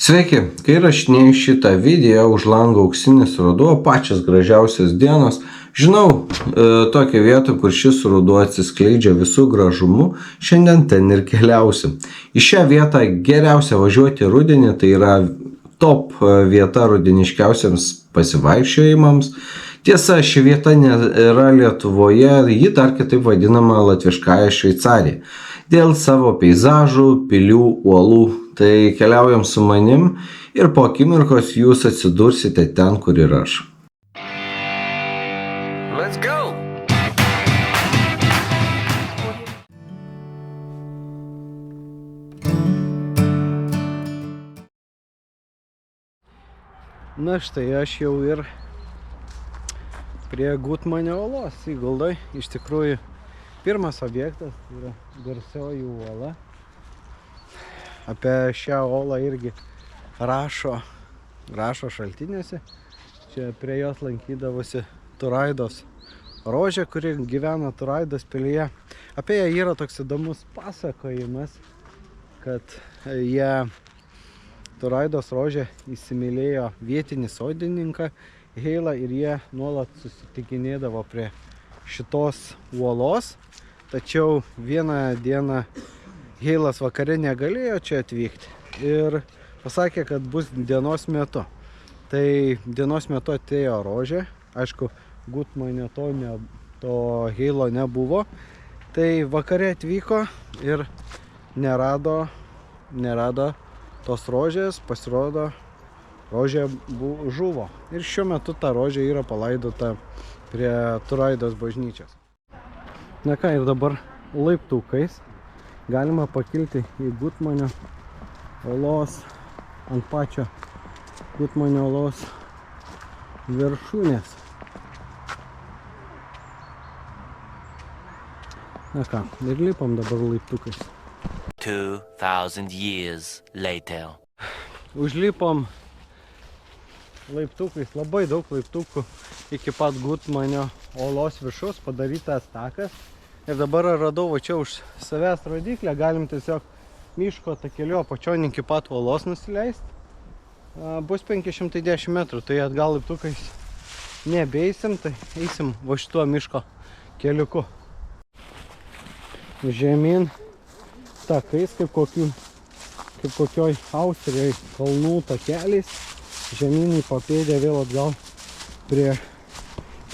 Sveiki, kai rašinėjau šitą video, už lango auksinis ruduo, pačios gražiausios dienos. Žinau tokią vietą, kur šis ruduo atsiskleidžia visų gražumu, šiandien ten ir keliausim. Į šią vietą geriausia važiuoti rudenį, tai yra top vieta rudeniškiausiams pasivaikščiojimams. Tiesa, ši vieta nėra Lietuvoje, ji dar kitaip vadinama latviškąja Šveicarija. Dėl savo peizažų, pilių, uolų. Tai keliaujam su manim ir po akimirkos jūs atsidursite ten, kur ir aš. Let's go! Na štai aš jau ir prie Gutmanio uolos įguldoj. Iš tikrųjų, pirmas objektas yra garsioji uola. Apie šią uolą irgi rašo šaltiniuose. Čia prie jos lankydavosi Turaidos rožė, kuri gyvena Turaidos pilyje. Apie ją yra toks įdomus pasakojimas, kad Turaidos rožė įsimylėjo vietinį sodininką Heilą ir jie nuolat susitikinėdavo prie šitos uolos. Tačiau vieną dieną Heilas vakare negalėjo čia atvykti ir pasakė, kad bus dienos metu. Tai dienos metu atėjo rožė, aišku, Gutmanio to Heilo nebuvo. Tai vakare atvyko ir nerado tos rožės, pasirodo, rožė žuvo. Ir šiuo metu ta rožė yra palaidota prie Turaidos bažnyčios. Na ką, ir dabar laiptukais galima pakilti į Gutmanio uolos, ant pačio Gutmanio uolos viršūnės. Na ką, ir lipam dabar laiptukais. 2000 years later. Užlipom laiptukais, labai daug laiptukų iki pat Gutmanio uolos viršus, padarytas takas. Ir dabar radau va čia už savęs rodiklę, galim tiesiog miško takeliu apačion iki pat uolos nusileisti. Bus 510 metrų, tai atgal laiptukais nebeisim, tai eisim va šituo miško keliuku. Žemyn takais, kaip kokioj Austrijoj kalnų takeliais. Žemyn į papėdę vėl atgal prie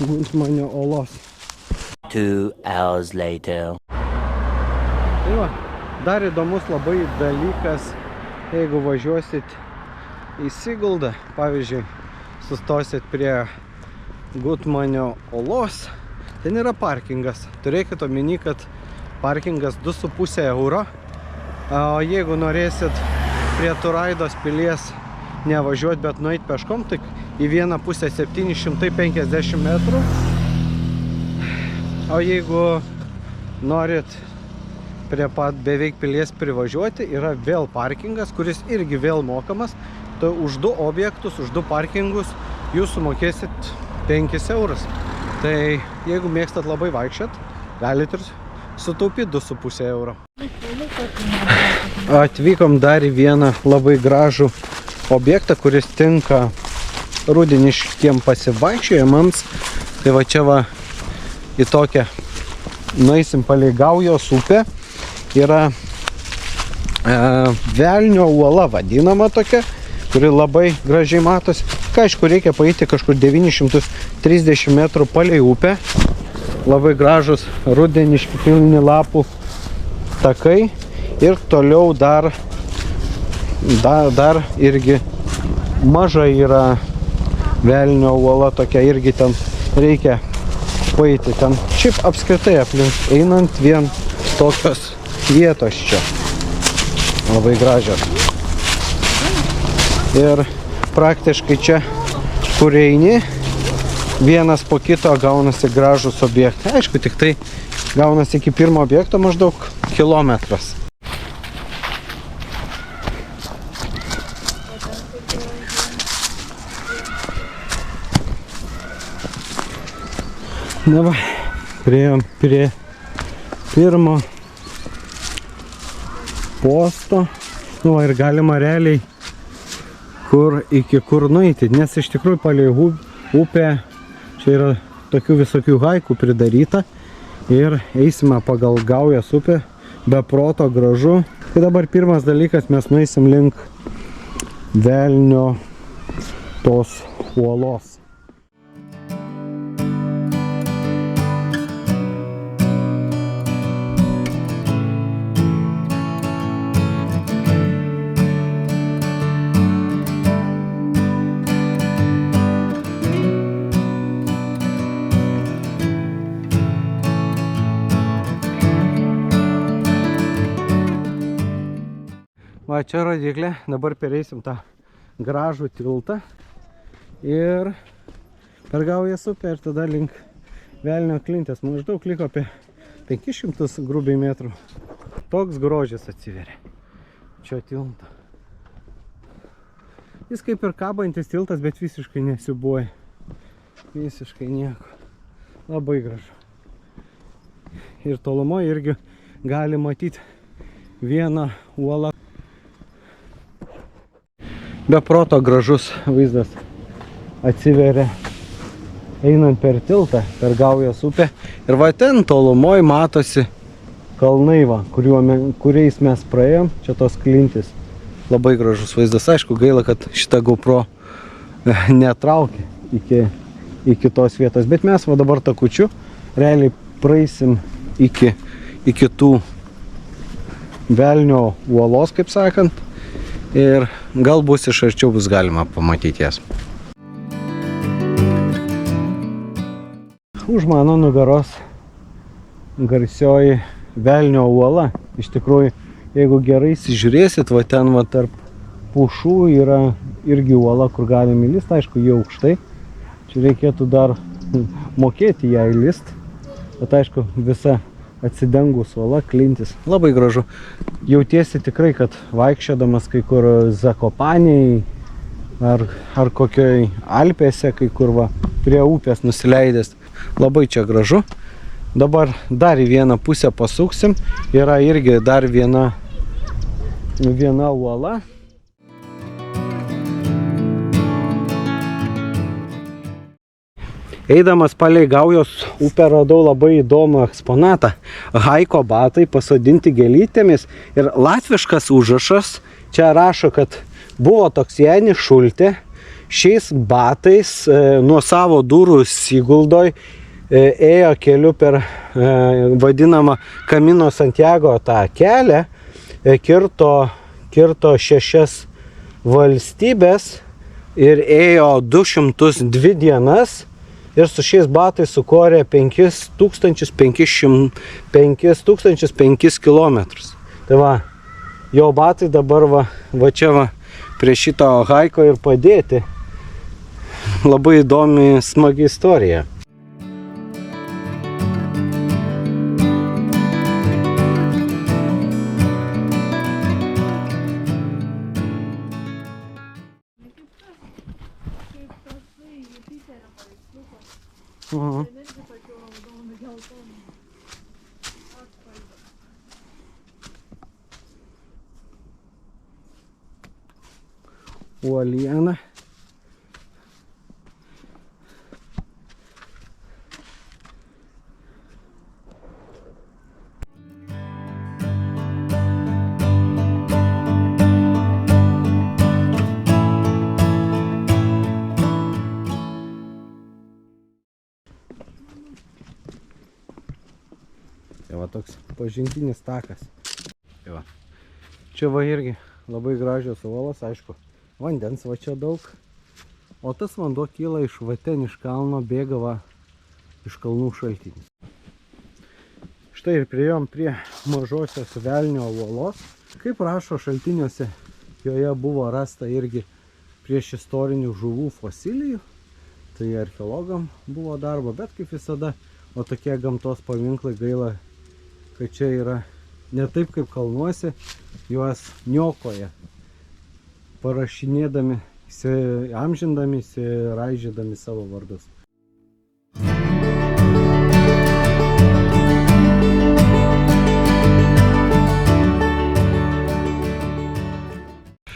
Gutmanio uolos. 2 hours later. Tai va, dar įdomus labai dalykas, jeigu važiuosit į Siguldą, pavyzdžiui, sustosit prie Gutmanio uolos, ten yra parkingas. Turėkit omeny, kad parkingas 2,5 euro. O jeigu norėsit prie Turaidos pilies nevažiuoti, bet nueit peškom, tai į vieną pusę 750 metrų. O jeigu norit prie pat beveik pilies privažiuoti, yra vėl parkingas, kuris irgi vėl mokamas. Tai už 2 objektus, už 2 parkingus jūs sumokėsit 5 eurus. Tai jeigu mėgstat labai vaikščiot, galit ir sutaupyti 2,5 euro. Atvykom dar į vieną labai gražų objektą, kuris tinka rudeniškiem pasivaikščiojimams. Tai va čia va į tokią nueisim palei Gaujos upę. Yra Velnio uola vadinama tokia, kuri labai gražiai matosi. Aišku, reikia paeiti kažkur 930 metrų palei upę. Labai gražus rudeniški pilni lapų takai. Ir toliau dar irgi maža yra Velnio uola tokia, irgi ten reikia paeiti. Ten šiaip apskritai aplink einant vien tokios vietos čia labai gražios. Ir praktiškai čia, kur eini, vienas po kito gaunasi gražus objektai. Aišku, tik tai gaunasi iki pirmo objekto maždaug kilometras. Na va, priėjom prie pirmo posto. Nu va, ir galima realiai iki kur nueiti, nes iš tikrųjų palei upę čia yra tokių visokių haikų pridaryta ir eisime pagal Gaujos upę, be proto gražu. Tai dabar pirmas dalykas, mes nueisim link Velnio tos uolos. Va, čia rodiklė, dabar pereisim tą gražų tiltą ir per Gaujos upę ir tada link Velnio klintės. Maždaug liko apie 500 grubiai metrų. Toks grožis atsiveria čia tilto. Jis kaip ir kabantis tiltas, bet visiškai nesiubuoja. Visiškai nieko. Labai gražu. Ir tolumoje irgi gali matyti vieną uolą. Be proto gražus vaizdas atsiveria einant per tiltą, per Gaujos upę. Ir va ten tolumoj matosi kalnai, va, kuriais mes praėjom. Čia tos klintis. Labai gražus vaizdas. Aišku, gaila, kad šitą GoPro netraukė iki tos vietos. Bet mes va dabar takučiu realiai praeisim iki tų Velnio uolos, kaip sakant. Ir gal bus iš arčiau bus galima pamatyti jas. Už mano nugaros garsioji Velnio uola. Iš tikrųjų, jeigu gerai įsižiūrėsit, va ten va tarp pušų yra irgi uola, kur galime įlist. Aišku, jie aukštai. Čia reikėtų dar mokėti ją įlist. Bet aišku, visa atsidengus uola, klintis. Labai gražu. Jautiesi tikrai, kad vaikščiodamas kai kur Zakopaniai ar kokioj Alpėse, kai kur va, prie upės nusileidęs. Labai čia gražu. Dabar dar į vieną pusę pasuksim. Yra irgi dar viena uola. Eidamas palei Gaujos upę radau labai įdomų eksponatą. Haiko batai pasodinti gėlytėmis ir latviškas užrašas. Čia rašo, kad buvo toks Janis Šultė. Šiais batais nuo savo durų Siguldoj ėjo keliu per vadinamą Camino Santiago tą kelią. Kirto 6 valstybės ir ėjo 202 dienas. Ir su šiais batais sukorė 5505 kilometrus. Tai va, jo batai dabar va čia va prie šito haiko ir padėti. Labai įdomi, smagi istorija. Uoliena. Tai va toks pažintinis takas. Tai va. Čia va irgi labai gražios uolos, aišku. Vandens va čia daug, o tas vanduo kyla iš va ten iš kalno, bėga va iš kalnų šaltinis. Štai ir priėjom prie mažosios Velnio uolos. Kaip rašo šaltiniuose, joje buvo rasta irgi prieš istorinių žuvų fosilijų. Tai archeologam buvo darbo, bet kaip visada, o tokie gamtos paminklai gaila, kad čia yra ne taip kaip kalnuose, juos niokoja. Parašinėdami, amžindami, raižydami savo vardus.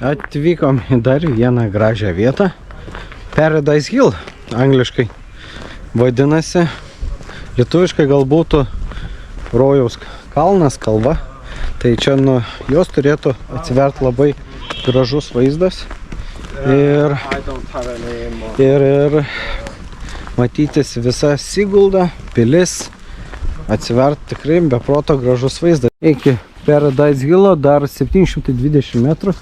Atvykom į dar vieną gražią vietą. Paradise Hill angliškai vadinasi. Lietuviškai gal būtų Rojaus kalnas, kalva. Tai čia nuo jos turėtų atsiverti labai gražus vaizdas. Ir matytis visa Sigulda, pilis. Atsiverti tikrai beproto gražus vaizdas. Iki Paradise Hillo dar 720 metrų.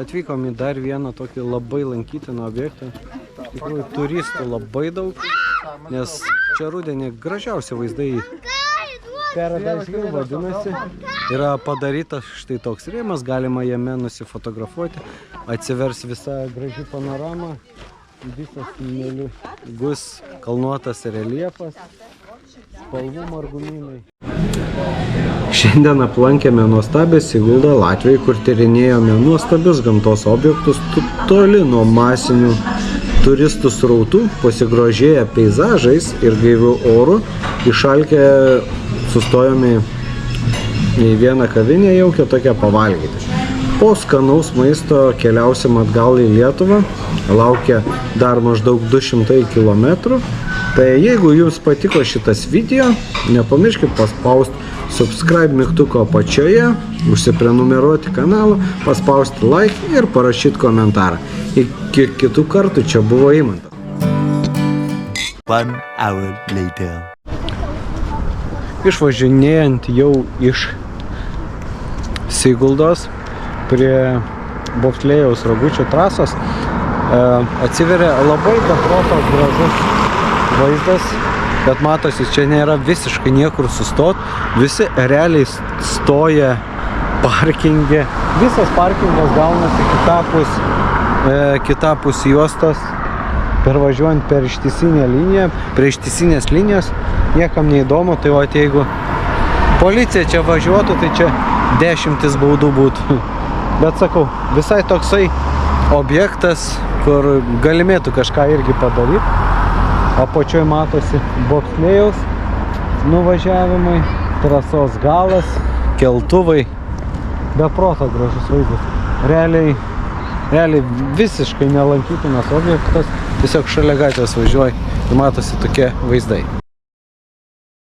Atvykom į dar vieną tokį labai lankytiną objektą. Iš tikrųjų, turistų labai daug, nes čia rudenį gražiausi vaizdai. Paradise Hill vadinasi. Yra padarytas štai toks rėmas, galima jame nusifotografuoti. Atsivers visa graži panorama, visas lygus kalnuotas reljefas, spalvų margumynai. Šiandien aplankėme nuostabią Siguldą Latvijai, kur tyrinėjome nuostabius gamtos objektus toli nuo masinių turistų srautų, pasigrožėję peizažais ir gaiviu oru. Išalkę sustojome į vieną kavinę jaukią tokią pavalgyti. Po skanaus maisto keliausim atgal į Lietuvą. Laukia dar maždaug 200 km. Tai jeigu jums patiko šitas video, nepamirškit paspausti subscribe mygtuko apačioje, užsiprenumeruoti kanalą, paspausti like ir parašyti komentarą. Iki kitų kartų, čia buvo Eimantas. 1 hour later. Išvažinėjant jau iš Siguldos prie bobslėjaus Ragučio trasos atsiveria labai beproto gražus vaizdas, bet matosi, čia nėra visiškai niekur sustot, visi realiai stoja parkinge, visas parkingas gaunasi kitapus juostos, pervažiuojant per ištisinę liniją, prie ištisinės linijos, niekam neįdomu, tai o jeigu policija čia važiuotų, tai čia 10 baudų būtų. Bet sakau, visai toksai objektas, kur galimėtų kažką irgi padaryti. Apačioj matosi bobslėjaus nuvažiavimai, trasos galas, keltuvai. Beproto gražus vaizdas. Realiai visiškai nelankytinas objektas. Tiesiog šalia gatvės važiuoji ir matosi tokie vaizdai.